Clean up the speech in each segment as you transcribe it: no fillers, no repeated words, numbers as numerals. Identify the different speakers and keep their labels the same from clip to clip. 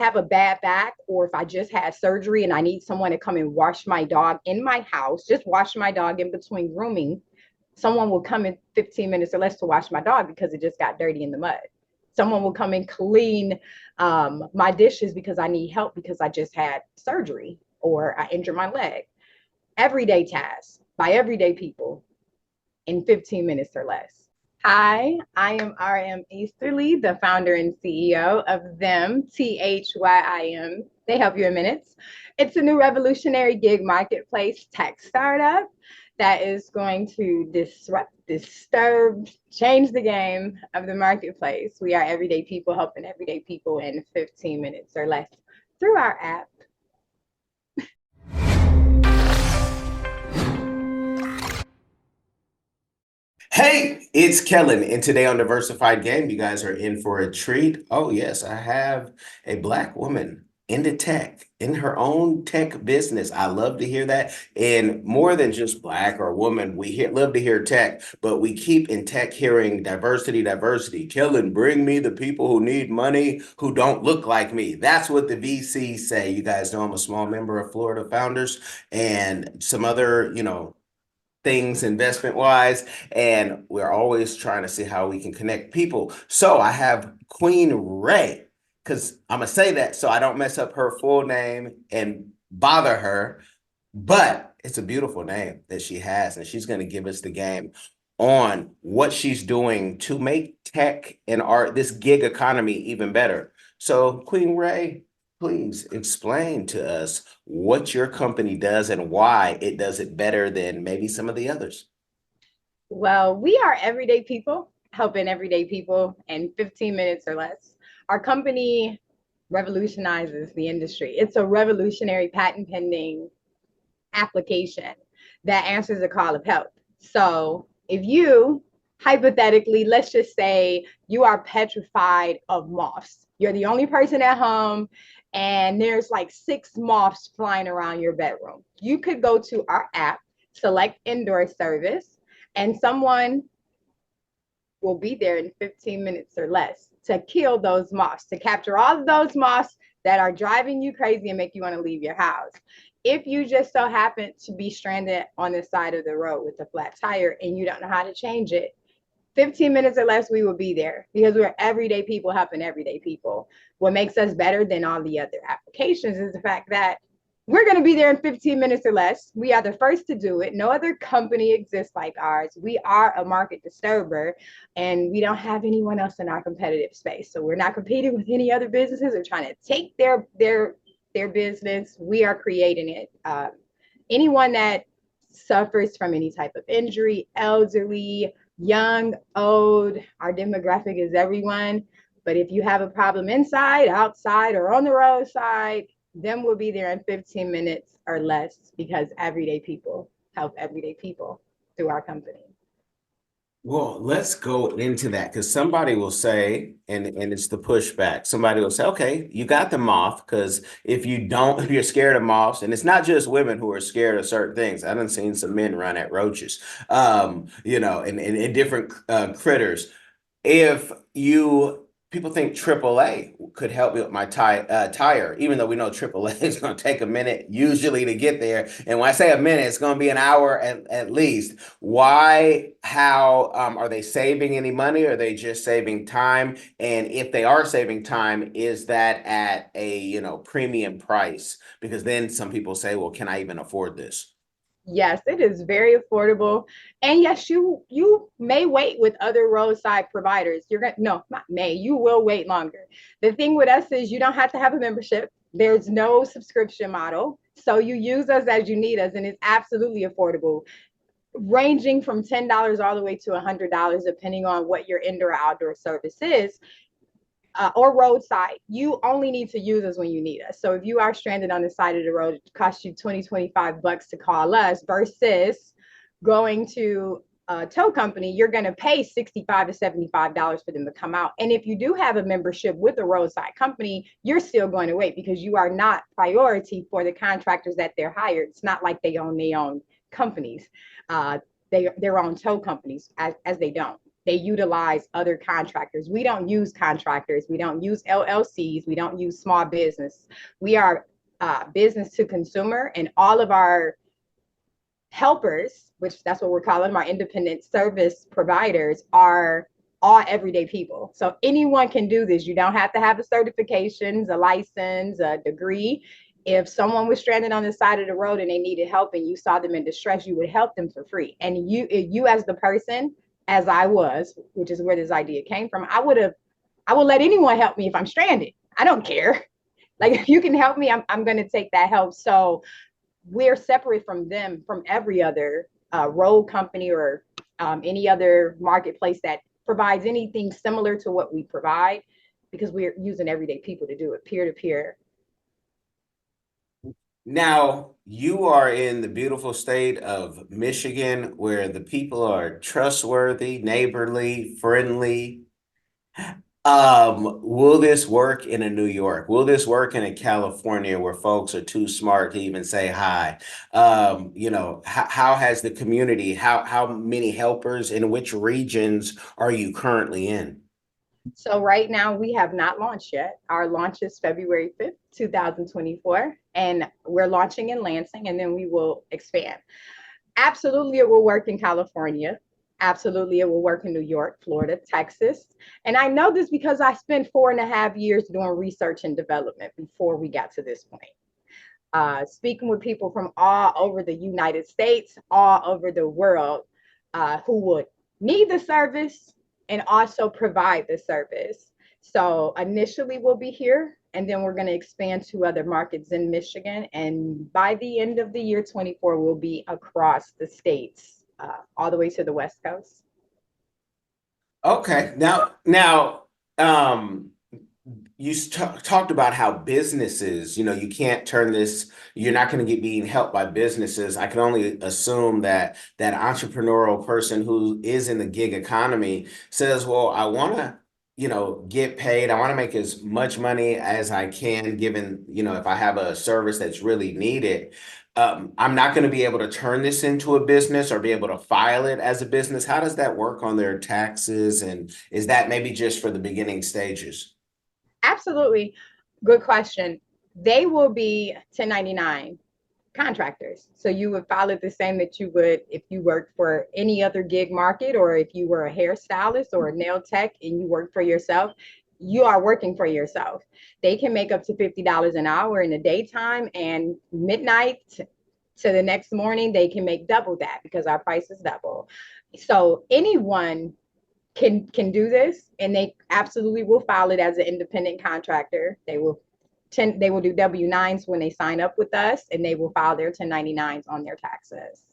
Speaker 1: have a bad back, or if I just had surgery and I need someone to come and wash my dog in my house, just wash my dog in between grooming, someone will come in 15 minutes or less to wash my dog because it just got dirty in the mud. Someone will come and clean my dishes because I need help because I just had surgery or I injured my leg. Everyday tasks by everyday people in 15 minutes or less. Hi, I am RM Easterly, the founder and CEO of Them, THYIM. They help you in minutes. It's a new revolutionary gig marketplace tech startup that is going to disrupt, disturb, change the game of the marketplace. We are everyday people helping everyday people in 15 minutes or less through our app.
Speaker 2: Hey, it's Kellen, and today on Diversified Game, you guys are in for a treat. Oh, yes, I have a black woman into tech, in her own tech business. I love to hear that. And more than just black or woman, love to hear tech, but we keep in tech hearing diversity, diversity. Kellen, bring me the people who need money who don't look like me. That's what the VCs say. You guys know I'm a small member of Florida Founders and some other, things investment wise, and we're always trying to see how we can connect people. So I have Queen Ray, because I'm gonna say that so I don't mess up her full name and bother her, but it's a beautiful name that she has, and she's going to give us the game on what she's doing to make tech and art, this gig economy, even better. So Queen Ray, please explain to us what your company does and why it does it better than maybe some of the others.
Speaker 1: Well, we are everyday people helping everyday people in 15 minutes or less. Our company revolutionizes the industry. It's a revolutionary patent pending application that answers a call of help. So if you, hypothetically, let's just say you are petrified of moths, you're the only person at home and there's like 6 moths flying around your bedroom, you could go to our app, select indoor service, and someone will be there in 15 minutes or less to kill those moths, to capture all of those moths that are driving you crazy and make you want to leave your house. If you just so happen to be stranded on the side of the road with a flat tire and you don't know how to change it, 15 minutes or less, we will be there because we're everyday people helping everyday people. What makes us better than all the other applications is the fact that we're going to be there in 15 minutes or less. We are the first to do it. No other company exists like ours. We are a market disturber and we don't have anyone else in our competitive space. So we're not competing with any other businesses or trying to take their business. We are creating it. Anyone that suffers from any type of injury, elderly, young, old, our demographic is everyone. But if you have a problem inside, outside, or on the roadside, them will be there in 15 minutes or less because everyday people help everyday people through our company.
Speaker 2: Well, let's go into that because somebody will say, and it's the pushback. Somebody will say, okay, you got the moth, because if you don't, if you're scared of moths, and it's not just women who are scared of certain things. I done seen some men run at roaches, and different critters. If you People think AAA could help me with my tire, even though we know AAA is going to take a minute usually to get there. And when I say a minute, it's going to be an hour at least. Why, how are they saving any money? Or are they just saving time? And if they are saving time, is that at a, premium price? Because then some people say, well, can I even afford this?
Speaker 1: Yes, it is very affordable. And yes, you may wait with other roadside providers. You're gonna no, not may, you will wait longer. The thing with us is you don't have to have a membership. There's no subscription model. So you use us as you need us, and it's absolutely affordable, ranging from $10 all the way to $100, depending on what your indoor or outdoor service is, or roadside. You only need to use us when you need us. So if you are stranded on the side of the road, it costs you 20, $25 to call us versus going to a tow company, you're going to pay $65 to $75 for them to come out. And if you do have a membership with a roadside company, you're still going to wait because you are not priority for the contractors that they're hired. It's not like they own their own companies. Their own tow companies, as they don't. they utilize other contractors. We don't use contractors. We don't use LLCs. We don't use small business. We are business to consumer, and all of our helpers, which that's what we're calling them, our independent service providers, are all everyday people. So anyone can do this. You don't have to have a certifications, a license, a degree. If someone was stranded on the side of the road and they needed help and you saw them in distress, you would help them for free. And you as the person, as I was, which is where this idea came from, I would let anyone help me if I'm stranded. I don't care. Like if you can help me, I'm going to take that help. So we're separate from them, from every other road company or any other marketplace that provides anything similar to what we provide, because we're using everyday people to do it, peer to peer.
Speaker 2: Now, you are in the beautiful state of Michigan where the people are trustworthy, neighborly, friendly. Will this work in a New York? Will this work in a California where folks are too smart to even say hi? How has the community, how many helpers in which regions are you currently in?
Speaker 1: So right now we have not launched yet. Our launch is February 5th, 2024, and we're launching in Lansing, and then we will expand. Absolutely, it will work in California. Absolutely, it will work in New York, Florida, Texas. And I know this because I spent 4.5 years doing research and development before we got to this point. Speaking with people from all over the United States, all over the world, who would need the service and also provide the service. So initially we'll be here, and then we're going to expand to other markets in Michigan. And by the end of the year 24, we'll be across the states, all the way to the West Coast.
Speaker 2: Okay. Now, you talked about how businesses, you can't turn this, you're not going to get being helped by businesses. I can only assume that that entrepreneurial person who is in the gig economy says, well, I want to, get paid. I want to make as much money as I can, given, if I have a service that's really needed. I'm not going to be able to turn this into a business or be able to file it as a business. How does that work on their taxes? And is that maybe just for the beginning stages?
Speaker 1: Absolutely. Good question. They will be 1099 contractors. So you would file it the same that you would if you worked for any other gig market, or if you were a hairstylist or a nail tech and you work for yourself. You are working for yourself. They can make up to $50 an hour in the daytime, and midnight to the next morning, they can make double that because our price is double. So anyone can do this, and they absolutely will file it as an independent contractor. They will do W-9s when they sign up with us, and they will file their 1099s on their taxes.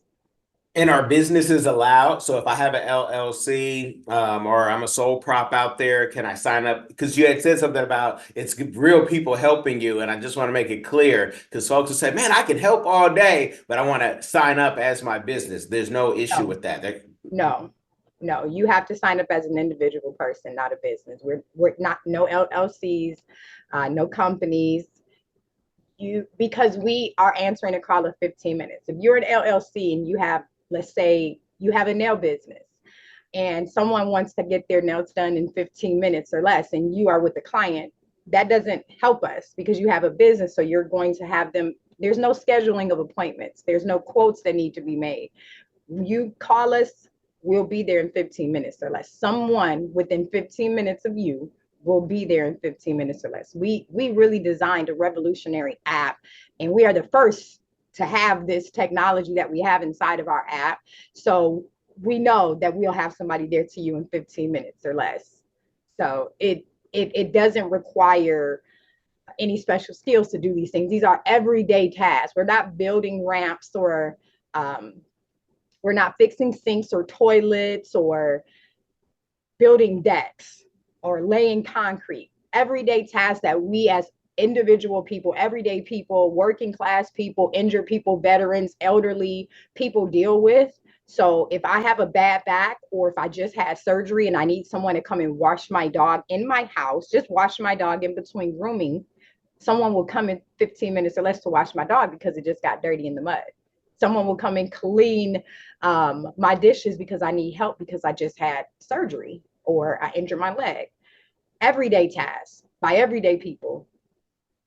Speaker 2: And are businesses allowed? So if I have an LLC, or I'm a sole prop out there, can I sign up? Because you had said something about it's real people helping you, and I just want to make it clear because folks will say, "Man, I can help all day, but I want to sign up as my business." There's no issue
Speaker 1: No,
Speaker 2: with that.
Speaker 1: no, no. You have to sign up as an individual person, not a business. We're not, no LLCs, no companies. Because we are answering a call of 15 minutes. If you're an LLC and you have, let's say you have a nail business and someone wants to get their nails done in 15 minutes or less, and you are with the client, that doesn't help us because you have a business. So you're going to have them, there's no scheduling of appointments. There's no quotes that need to be made. You call us, we'll be there in 15 minutes or less. Someone within 15 minutes of you will be there in 15 minutes or less. We really designed a revolutionary app, and we are the first to have this technology that we have inside of our app. So we know that we'll have somebody there to you in 15 minutes or less. So it doesn't require any special skills to do these things. These are everyday tasks. We're not building ramps, or we're not fixing sinks or toilets or building decks or laying concrete. Everyday tasks that we as individual people, everyday people, working class people, injured people, veterans, elderly people deal with. So if I have a bad back, or if I just had surgery and I need someone to come and wash my dog in my house, just wash my dog in between grooming, someone will come in 15 minutes or less to wash my dog because it just got dirty in the mud. Someone will come and clean my dishes because I need help because I just had surgery or I injured my leg. Everyday tasks by everyday people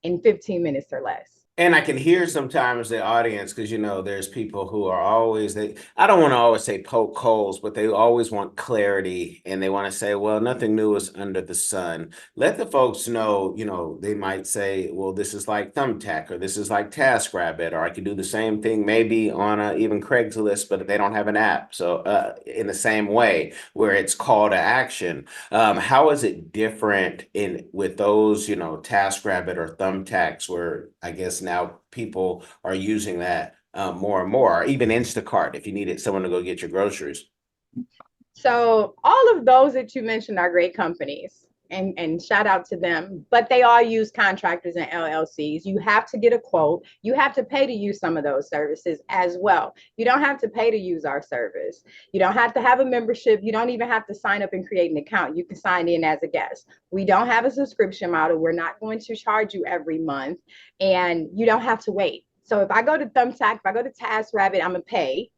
Speaker 1: in 15 minutes or less.
Speaker 2: And I can hear sometimes the audience, because there's people who are always I don't want to always say poke holes, but they always want clarity and they want to say, well, nothing new is under the sun. Let the folks know, they might say, well, this is like Thumbtack or this is like TaskRabbit, or I could do the same thing maybe on even Craigslist, but they don't have an app. So in the same way, where it's call to action. How is it different with those, TaskRabbit or Thumbtacks, where I guess now people are using that more and more, or even Instacart if you needed someone to go get your groceries?
Speaker 1: So all of those that you mentioned are great companies and shout out to them, but they all use contractors and LLCs. You have to get a quote. You have to pay to use some of those services as well. You don't have to pay to use our service. You don't have to have a membership. You don't even have to sign up and create an account. You can sign in as a guest. We don't have a subscription model. We're not going to charge you every month, and you don't have to wait. So if I go to Thumbtack, if I go to TaskRabbit, I'm gonna pay,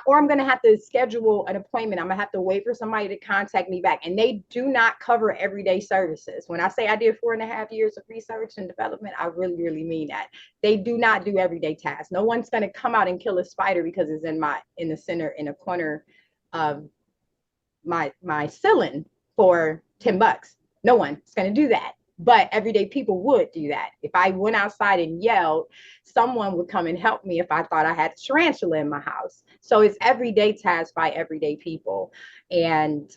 Speaker 1: or I'm going to have to schedule an appointment. I'm going to have to wait for somebody to contact me back. And they do not cover everyday services. When I say I did 4.5 years of research and development, I really, really mean that. They do not do everyday tasks. No one's going to come out and kill a spider because it's in the center, in a corner of my ceiling for $10. No one's going to do that. But everyday people would do that. If I went outside and yelled, someone would come and help me if I thought I had a tarantula in my house. So it's everyday tasks by everyday people. And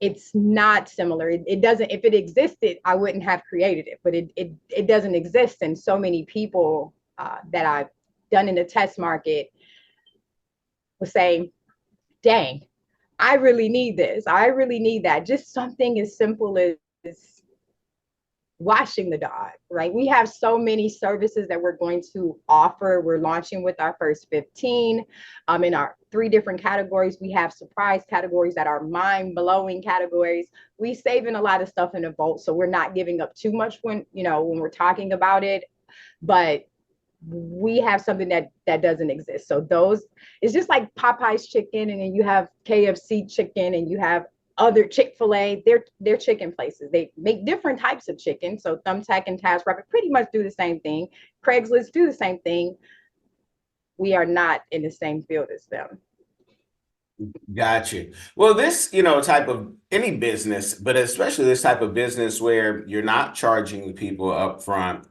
Speaker 1: it's not similar. It doesn't, if it existed, I wouldn't have created it, but it doesn't exist. And so many people that I've done in the test market will say, dang, I really need this. I really need that. Just something as simple as washing the dog, right? We have so many services that we're going to offer. We're launching with our first 15 in our 3 different categories. We have surprise categories that are mind-blowing categories. We saving a lot of stuff in the vault, so we're not giving up too much when we're talking about it, but we have something that doesn't exist. So those, it's just like Popeye's chicken, and then you have KFC chicken, and you have other Chick-fil-A, they're chicken places. They make different types of chicken. So Thumbtack and TaskRabbit pretty much do the same thing. Craigslist do the same thing. We are not in the same field as them.
Speaker 2: Got you. Well, this, type of any business, but especially this type of business where you're not charging people up front,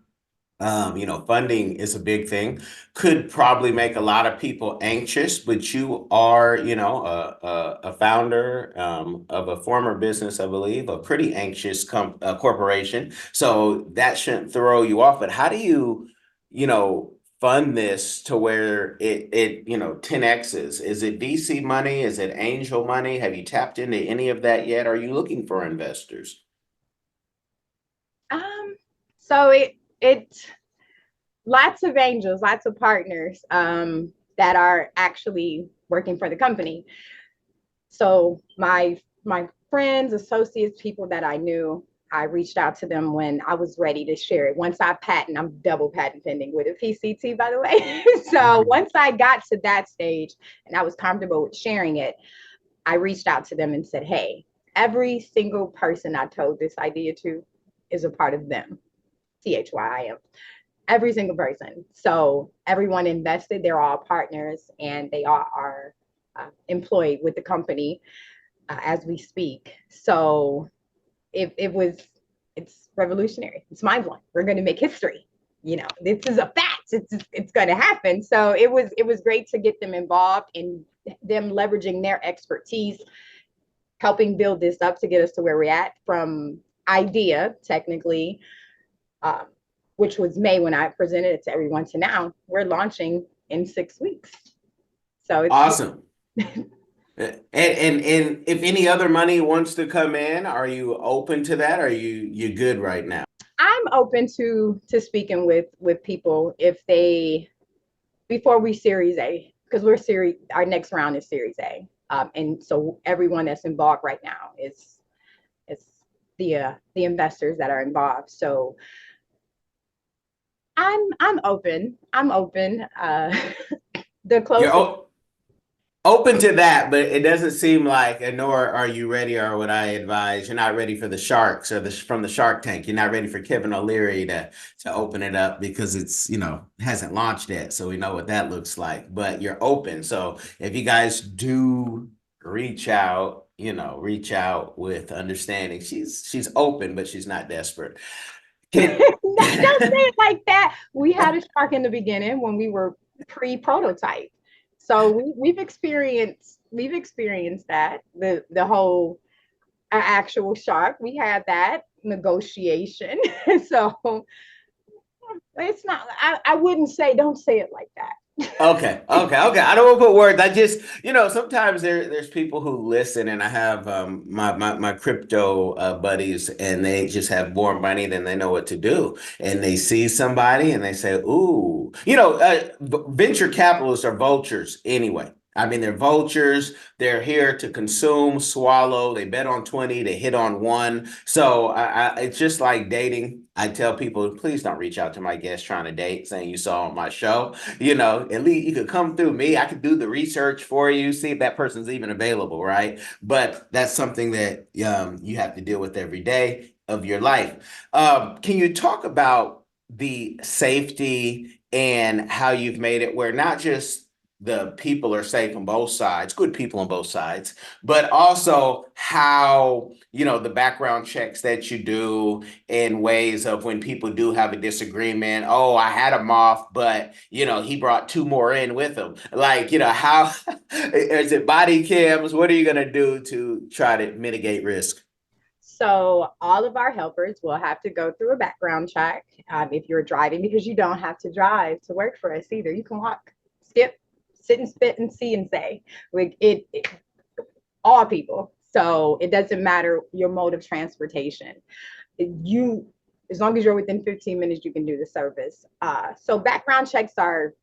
Speaker 2: funding is a big thing. Could probably make a lot of people anxious, but you are, a founder of a former business, I believe, a pretty anxious corporation. So that shouldn't throw you off. But how do fund this to where it 10x's? Is it VC money? Is it angel money? Have you tapped into any of that yet? Are you looking for investors?
Speaker 1: So it lots of angels, lots of partners that are actually working for the company. So my friends, associates, people that I knew, I reached out to them when I was ready to share it. Once I patent, I'm double patent pending with a PCT, by the way. So once I got to that stage and I was comfortable with sharing it, I reached out to them and said, hey, every single person I told this idea to is a part of them. THYIM. Every single person. So everyone invested, they're all partners, and they all are employed with the company as we speak. So it's revolutionary. It's mind blowing. We're going to make history. This is a fact. It's going to happen. So it was great to get them involved and them leveraging their expertise, helping build this up to get us to where we're at from idea, technically, which was May when I presented it to everyone, to now we're launching in 6 weeks. So it's
Speaker 2: awesome. And if any other money wants to come in, are you open to that? Or are you good right now?
Speaker 1: I'm open to speaking with people if they, before we Series A, because our next round is Series A. And so everyone that's involved right now is the investors that are involved. So I'm open. The
Speaker 2: You're
Speaker 1: closest.
Speaker 2: open to that, but it doesn't seem like, and nor are you ready, or would I advise, you're not ready for the sharks or from the Shark Tank. You're not ready for Kevin O'Leary to open it up because it's, hasn't launched yet. So we know what that looks like, but you're open. So if you guys do reach out with understanding. She's open, but she's not desperate. Can
Speaker 1: Don't say it like that. We had a shark in the beginning when we were pre-prototype. So we've experienced that, the whole actual shark. We had that negotiation. So it's not, I wouldn't say, don't say it like that.
Speaker 2: Okay. I don't want to put words. I just, sometimes there's people who listen, and I have my crypto buddies, and they just have more money than they know what to do, and they see somebody and they say, "Ooh," venture capitalists are vultures anyway. I mean, they're vultures. They're here to consume, swallow. They bet on 20, they hit on one. So it's just like dating. I tell people, please don't reach out to my guests trying to date, saying you saw on my show. At least you could come through me. I could do the research for you, see if that person's even available, right? But that's something that you have to deal with every day of your life. Can you talk about the safety and how you've made it where not just the people are safe on both sides, good people on both sides, but also how, the background checks that you do in ways of when people do have a disagreement. Oh, I had him off, but he brought two more in with him. Like, how is it body cams? What are you gonna do to try to mitigate risk?
Speaker 1: So all of our helpers will have to go through a background check if you're driving, because you don't have to drive to work for us either. You can walk, skip, sit and spit and see and say. Like all people. So it doesn't matter your mode of transportation. You, as long as you're within 15 minutes, you can do the service. So background checks are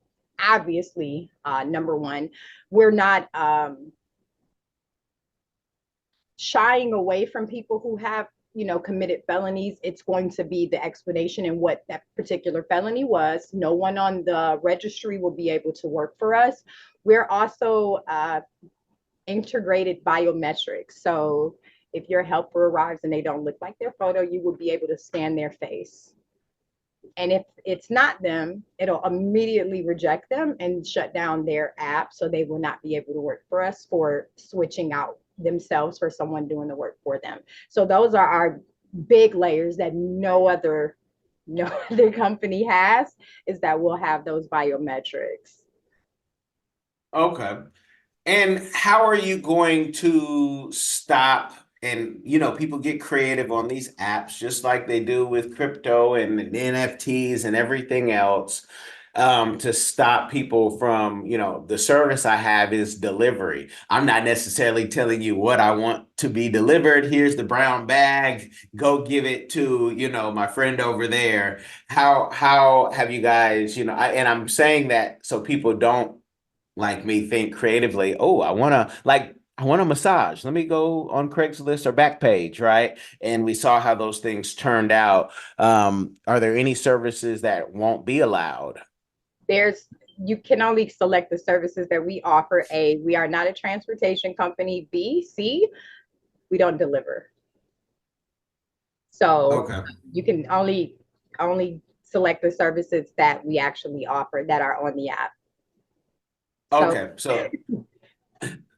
Speaker 1: obviously number one. We're not shying away from people who have committed felonies. It's going to be the explanation and what that particular felony was. No one on the registry will be able to work for us. We're also integrated biometrics. So if your helper arrives and they don't look like their photo, you will be able to scan their face. And if it's not them, it'll immediately reject them and shut down their app. So they will not be able to work for us for switching out themselves for someone doing the work for them. So those are our big layers that no other company has, is that we'll have those biometrics.
Speaker 2: Okay. And how are you going to stop? And people get creative on these apps, just like they do with crypto and NFTs and everything else, to stop people from, the service I have is delivery. I'm not necessarily telling you what I want to be delivered. Here's the brown bag. Go give it to, my friend over there. How have you guys, and I'm saying that so people don't like me think creatively. Oh, I want a massage. Let me go on Craigslist or Backpage, right? And we saw how those things turned out. Are there any services that won't be allowed?
Speaker 1: There's You can only select the services that we offer. A, we are not a transportation company. B, C, we don't deliver. So
Speaker 2: Okay.
Speaker 1: you can only select the services that we actually offer that are on the app. So
Speaker 2: Okay.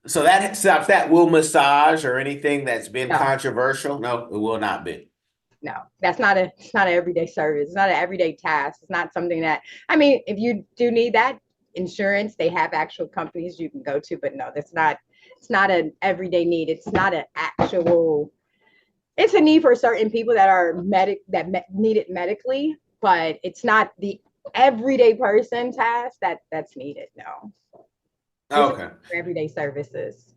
Speaker 2: So that stops that. Will massage or anything that's been
Speaker 1: no,
Speaker 2: controversial? No, it will not be.
Speaker 1: no, it's not an everyday service. It's not an everyday task. It's not something that, I mean, if you do need that insurance, they have actual companies you can go to, but no, it's not an everyday need. It's not an actual, it's a need for certain people that are need it medically, but it's not the everyday person task that's needed. No, this is
Speaker 2: Okay.
Speaker 1: for everyday services.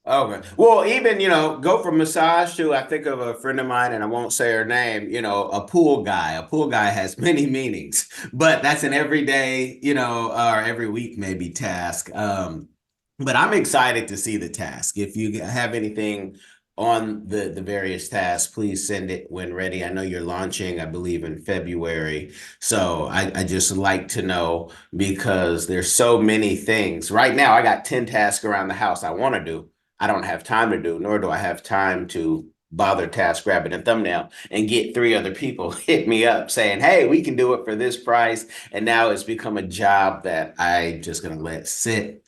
Speaker 2: Okay. Well, even, go from massage to, I think of a friend of mine, and I won't say her name, a pool guy. A pool guy has many meanings, but that's an everyday, or every week maybe task. But I'm excited to see the task. If you have anything on the various tasks, please send it when ready. I know you're launching, I believe, in February. So I just like to know because there's so many things. Right now, I got 10 tasks around the house I want to do. I don't have time to do, nor do I have time to bother task grabbing a thumbnail and get three other people hit me up saying, hey, we can do it for this price. And now it's become a job that I just gonna let sit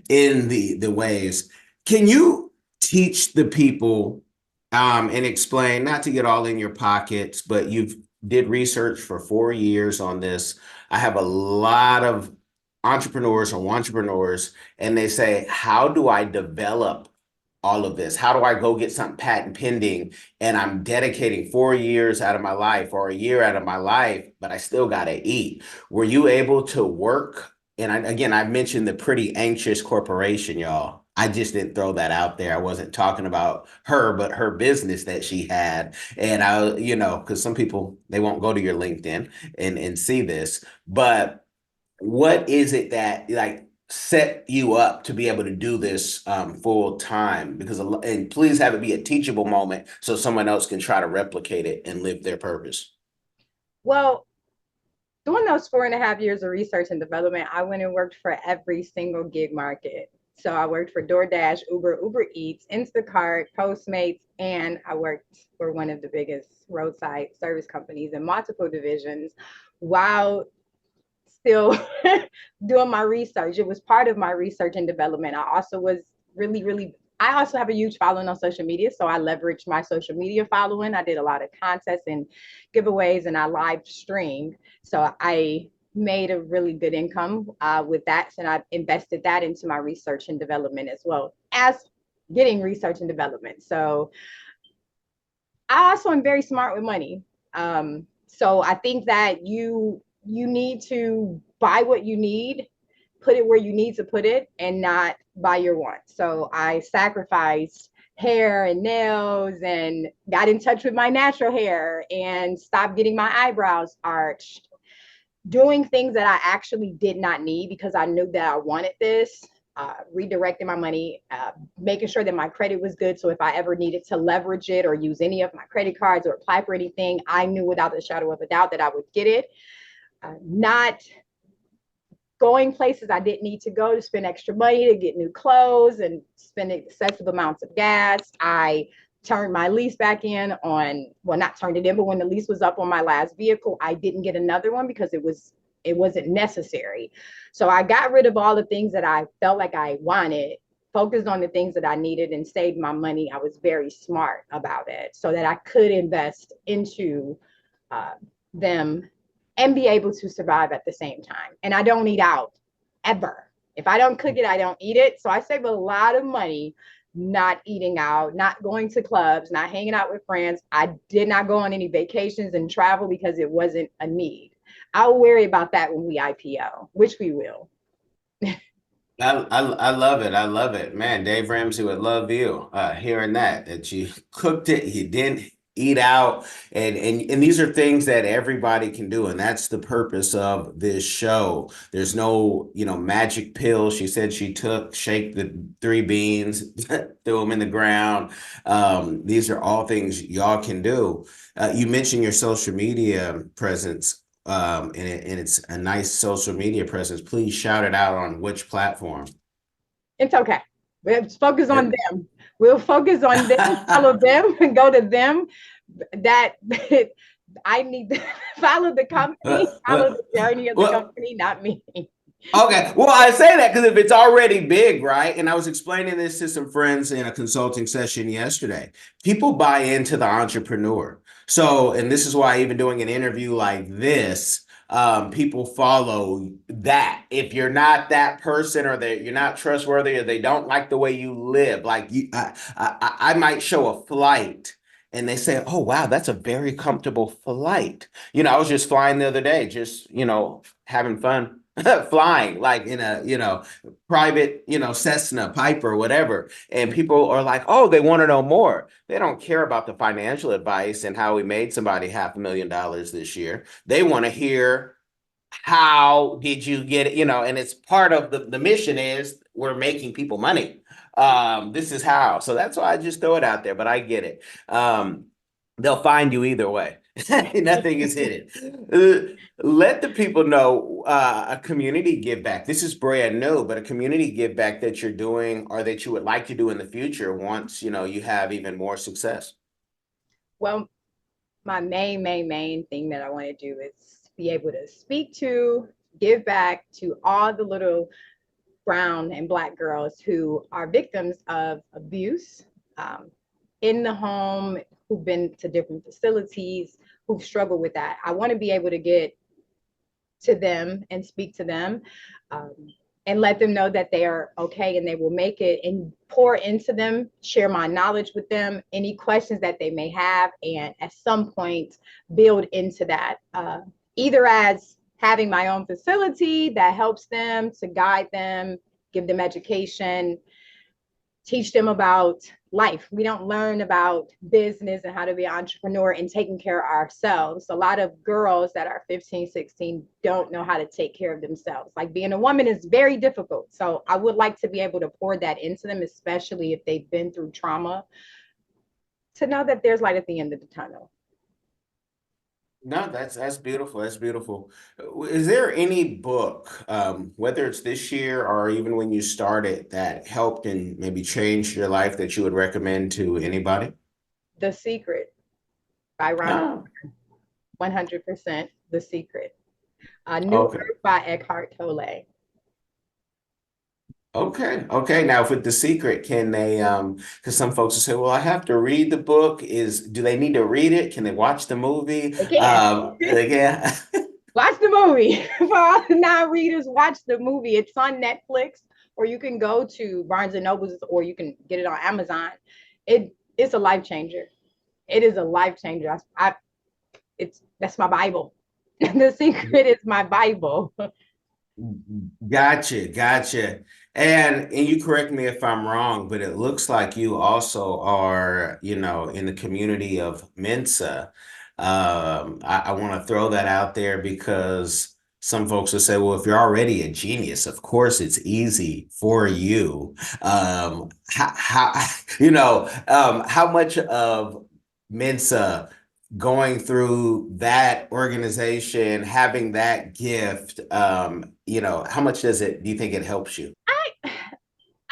Speaker 2: in the waves. Can you teach the people and explain, not to get all in your pockets, but you've did research for 4 years on this. I have a lot of entrepreneurs, and they say, how do I develop all of this? How do I go get something patent pending? And I'm dedicating 4 years out of my life or a year out of my life, but I still got to eat. Were you able to work? And again, I mentioned the pretty anxious corporation, y'all. I just didn't throw that out there. I wasn't talking about her, but her business that she had. And I, because some people, they won't go to your LinkedIn and see this, but what is it that like set you up to be able to do this full time? Because, and please have it be a teachable moment so someone else can try to replicate it and live their purpose.
Speaker 1: Well, during those 4.5 years of research and development, I went and worked for every single gig market. So I worked for DoorDash, Uber Eats, Instacart, Postmates, and I worked for one of the biggest roadside service companies in multiple divisions while still doing my research. It was part of my research and development. I also was I also have a huge following on social media. So I leveraged my social media following. I did a lot of contests and giveaways and I live streamed. So I made a really good income with that. And I invested that into my research and development as well as getting research and development. So I also am very smart with money. So I think that you need to buy what you need, put it where you need to put it, and not buy your wants. So I sacrificed hair and nails and got in touch with my natural hair and stopped getting my eyebrows arched, doing things that I actually did not need because I knew that I wanted this, redirecting my money, making sure that my credit was good. So if I ever needed to leverage it or use any of my credit cards or apply for anything, I knew without a shadow of a doubt that I would get it. Not going places I didn't need to go to spend extra money to get new clothes and spend excessive amounts of gas. I turned my lease back in on, well, not turned it in, but when the lease was up on my last vehicle, I didn't get another one because it wasn't necessary. So I got rid of all the things that I felt like I wanted, focused on the things that I needed and saved my money. I was very smart about it so that I could invest into them and be able to survive at the same time. And I don't eat out ever. If I don't cook it, I don't eat it. So I save a lot of money not eating out, not going to clubs, not hanging out with friends. I did not go on any vacations and travel because it wasn't a need. I'll worry about that when we IPO, which we will.
Speaker 2: I love it. I love it. Man, Dave Ramsey would love you hearing that you cooked it, you didn't eat out. And these are things that everybody can do. And that's the purpose of this show. There's no, magic pill. She said she took, shake the three beans, threw them in the ground. These are all things y'all can do. You mentioned your social media presence. And it's a nice social media presence. Please shout it out on which platform.
Speaker 1: It's okay. Let's focus on them. We'll focus on them, follow them, and go to them. That I need to follow the company, follow the journey of the company, not me.
Speaker 2: Okay. Well, I say that because if it's already big, right? And I was explaining this to some friends in a consulting session yesterday. People buy into the entrepreneur. So, and this is why even doing an interview like this, people follow that. If you're not that person or you're not trustworthy or they don't like the way you live, like I might show a flight and they say, oh, wow, that's a very comfortable flight. I was just flying the other day, just, having fun. Flying like in a private Cessna Piper whatever, and people are like, oh, they want to know more. They don't care about the financial advice and how we made somebody $500,000 this year. They want to hear how did you get it? And it's part of the mission is we're making people money. This is how. So that's why I just throw it out there, but I get it. They'll find you either way. Nothing is hidden. Let the people know a community give back. This is brand new, but a community give back that you're doing or that you would like to do in the future once you have even more success.
Speaker 1: Well, my main thing that I want to do is be able to speak to, give back to all the little brown and black girls who are victims of abuse in the home, who've been to different facilities, who've struggled with that. I want to be able to get to them and speak to them, um, and let them know that they are okay and they will make it, and pour into them, share my knowledge with them, any questions that they may have, and at some point build into that, either as having my own facility that helps them, to guide them, give them education, teach them about life. We don't learn about business and how to be an entrepreneur and taking care of ourselves. A lot of girls that are 15, 16 don't know how to take care of themselves. Like, being a woman is very difficult. So I would like to be able to pour that into them, especially if they've been through trauma, to know that there's light at the end of the tunnel.
Speaker 2: No, that's beautiful. That's beautiful. Is there any book, whether it's this year or even when you started, that helped and maybe changed your life that you would recommend to anybody?
Speaker 1: The Secret by Ron,
Speaker 2: Oh,
Speaker 1: 100% The Secret. New
Speaker 2: okay.
Speaker 1: Earth by Eckhart Tolle.
Speaker 2: Okay. Okay. Now with The Secret, can they because some folks will say, well, I have to read the book. Do they need to read it? Can they watch the movie?
Speaker 1: Again,
Speaker 2: Again.
Speaker 1: watch the movie. For all the non-readers, watch the movie. It's on Netflix, or you can go to Barnes and Nobles, or you can get it on Amazon. It's a life changer. It is a life changer. That's my Bible. The Secret is my Bible.
Speaker 2: Gotcha, gotcha. And you correct me if I'm wrong, but it looks like you also are, in the community of Mensa. I want to throw that out there because some folks will say, well, if you're already a genius, of course it's easy for you. How much of Mensa going through that organization, having that gift, how much do you think it helps you?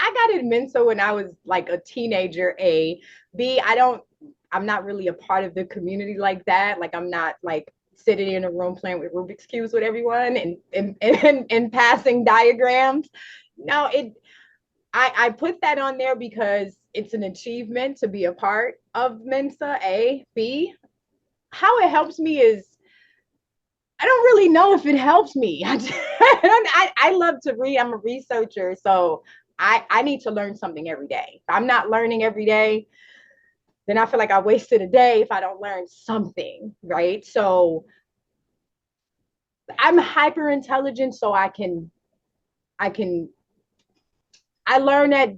Speaker 1: I got it Mensa when I was like a teenager. A B. I'm not really a part of the community like that. Like, I'm not like sitting in a room playing with Rubik's cubes with everyone and passing diagrams. No, I put that on there because it's an achievement to be a part of Mensa. A. B. How it helps me is, I don't really know if it helps me. I love to read. I'm a researcher, so I need to learn something every day. If I'm not learning every day, then I feel like I wasted a day if I don't learn something, right? So I'm hyper intelligent, so I can I learn at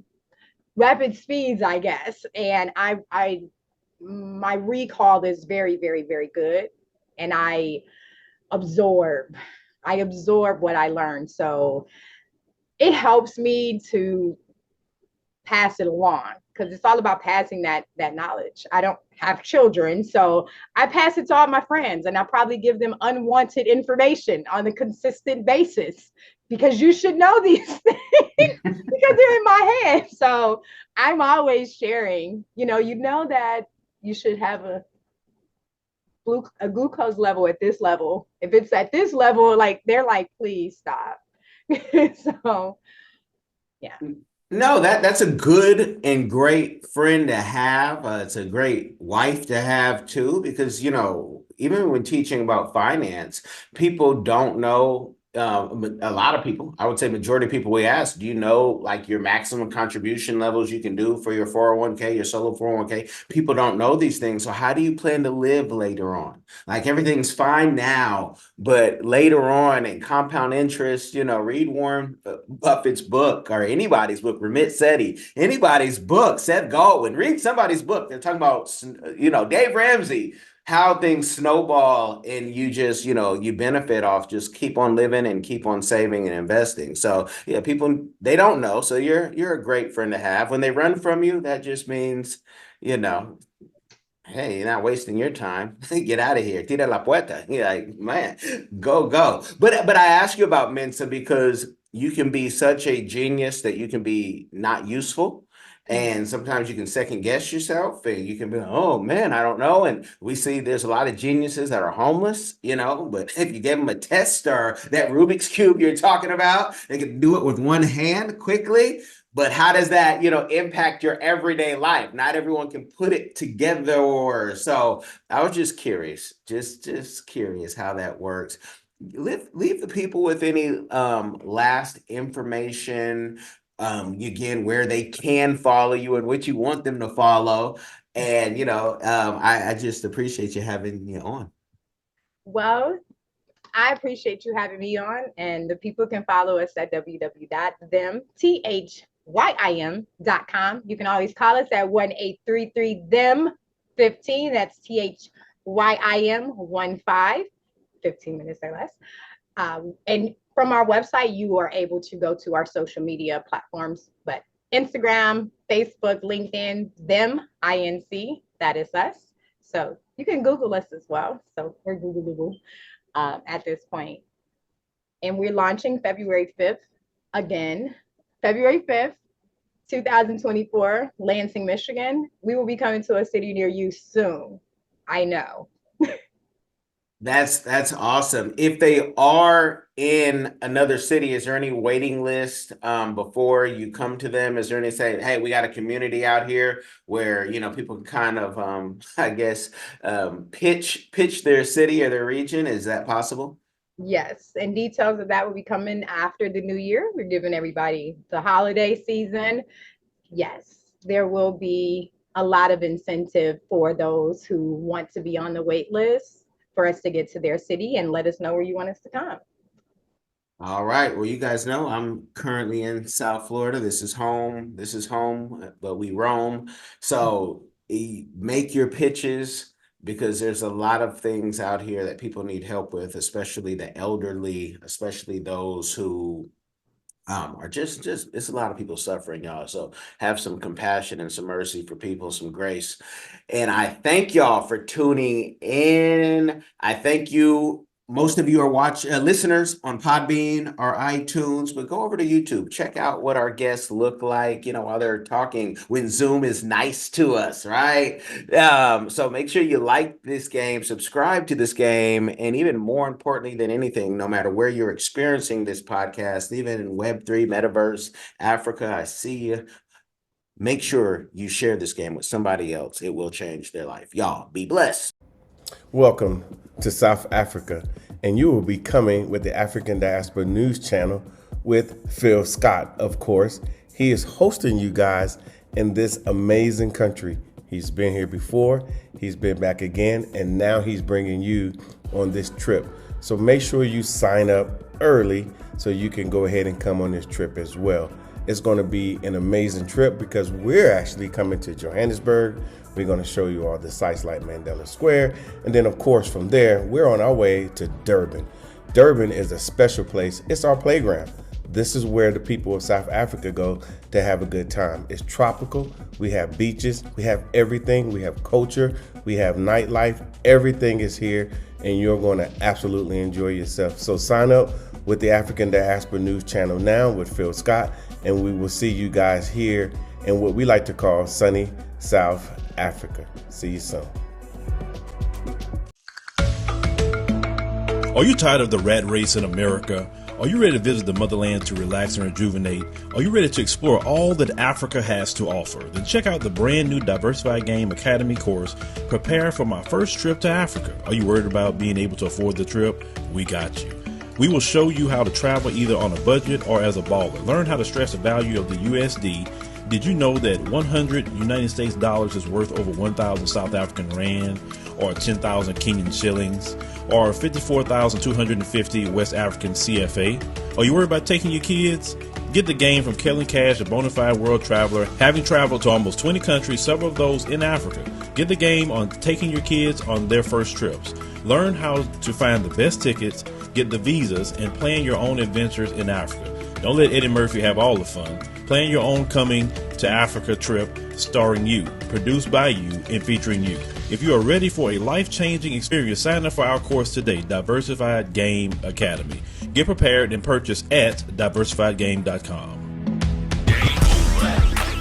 Speaker 1: rapid speeds, I guess. And I my recall is very good, and absorb I absorb what I learn. So it helps me to pass it along, because it's all about passing that knowledge. I don't have children, so I pass it to all my friends, and I probably give them unwanted information on a consistent basis, because you should know these things because they're in my head. So I'm always sharing. You know that you should have a glucose level at this level. If it's at this level, like, they're like, please stop. So yeah.
Speaker 2: No, that's a good and great friend to have. It's a great wife to have too, because even when teaching about finance, people don't know. A lot of people, I would say majority of people we ask, do you know like your maximum contribution levels you can do for your 401k, your solo 401k? People don't know these things. So how do you plan to live later on? Like, everything's fine now, but later on, in compound interest, read Warren Buffett's book or anybody's book, Ramit Sethi, anybody's book, Seth Godin, read somebody's book. They're talking about, Dave Ramsey. how things snowball and you just, you benefit off just keep on living and keep on saving and investing. So yeah, people they don't know. So you're a great friend to have. When they run from you, that just means, you know, hey, you're not wasting your time. Get out of here. Tira la puerta. You're like, man, go, go. But I ask you about Mensa because you can be such a genius that you can be not useful. And sometimes you can second guess yourself and you can be like, oh man, I don't know. And we see there's a lot of geniuses that are homeless, but if you give them a test or that Rubik's Cube you're talking about, they can do it with one hand quickly. But how does that, impact your everyday life? Not everyone can put it together. Or so I was just curious, just curious how that works. Leave the people with any last information, again, where they can follow you and what you want them to follow. And I just appreciate you having me on.
Speaker 1: Well, I appreciate you having me on, and the people can follow us at www.thymthyim.com. You can always call us at 1-833-THEM-15. That's THYIM 15 minutes or less. And from our website, you are able to go to our social media platforms, but Instagram, Facebook, LinkedIn, them, INC, that is us. So you can Google us as well. So we're Google. At this point. And we're launching February 5th again. February 5th, 2024, Lansing, Michigan. We will be coming to a city near you soon. I know.
Speaker 2: That's awesome. If they are in another city, is there any waiting list before you come to them? Is there any say, hey, we got a community out here where people can kind of I guess pitch their city or their region? Is that possible?
Speaker 1: Yes, and details of that will be coming after the new year. We're giving everybody the holiday season. Yes, there will be a lot of incentive for those who want to be on the wait list for us to get to their city, and let us know where you want us to come.
Speaker 2: All right. Well, you guys know I'm currently in South Florida. This is home, but we roam. So make your pitches because there's a lot of things out here that people need help with, especially the elderly, especially those who are just it's a lot of people suffering, y'all. So have some compassion and some mercy for people, some grace. And I thank y'all for tuning in. I thank you. Most of you are listeners on Podbean or iTunes, but go over to YouTube. Check out what our guests look like, while they're talking when Zoom is nice to us, right? So make sure you like this game, subscribe to this game, and even more importantly than anything, no matter where you're experiencing this podcast, even in Web3, Metaverse, Africa, I see you. Make sure you share this game with somebody else. It will change their life. Y'all be blessed.
Speaker 3: Welcome to South Africa, and you will be coming with the African Diaspora News Channel with Phil Scott, of course. He is hosting you guys in this amazing country. He's been here before, he's been back again, and now he's bringing you on this trip. So make sure you sign up early so you can go ahead and come on this trip as well. It's going to be an amazing trip because we're actually coming to Johannesburg. We're going to show you all the sites like Mandela Square. And then, of course, from there, we're on our way to Durban. Durban is a special place. It's our playground. This is where the people of South Africa go to have a good time. It's tropical. We have beaches. We have everything. We have culture. We have nightlife. Everything is here, and you're going to absolutely enjoy yourself. So sign up with the African Diaspora News Channel now with Phil Scott, and we will see you guys here in what we like to call sunny South Africa. See you soon.
Speaker 4: Are you tired of the rat race in America? Are you ready to visit the motherland to relax and rejuvenate? Are you ready to explore all that Africa has to offer? Then check out the brand new Diversified Game Academy course, Prepare for My First Trip to Africa. Are you worried about being able to afford the trip? We got you. We will show you how to travel either on a budget or as a baller. Learn how to stretch the value of the USD. Did you know that 100 United States dollars is worth over 1,000 South African rand, or 10,000 Kenyan shillings, or 54,250 West African CFA? Are you worried about taking your kids? Get the game from Kellen Cash, a bona fide world traveler, having traveled to almost 20 countries, several of those in Africa. Get the game on taking your kids on their first trips. Learn how to find the best tickets, get the visas, and plan your own adventures in Africa. Don't let Eddie Murphy have all the fun. Plan your own coming to Africa trip starring you, produced by you, and featuring you. If you are ready for a life-changing experience, sign up for our course today, Diversified Game Academy. Get prepared and purchase at diversifiedgame.com.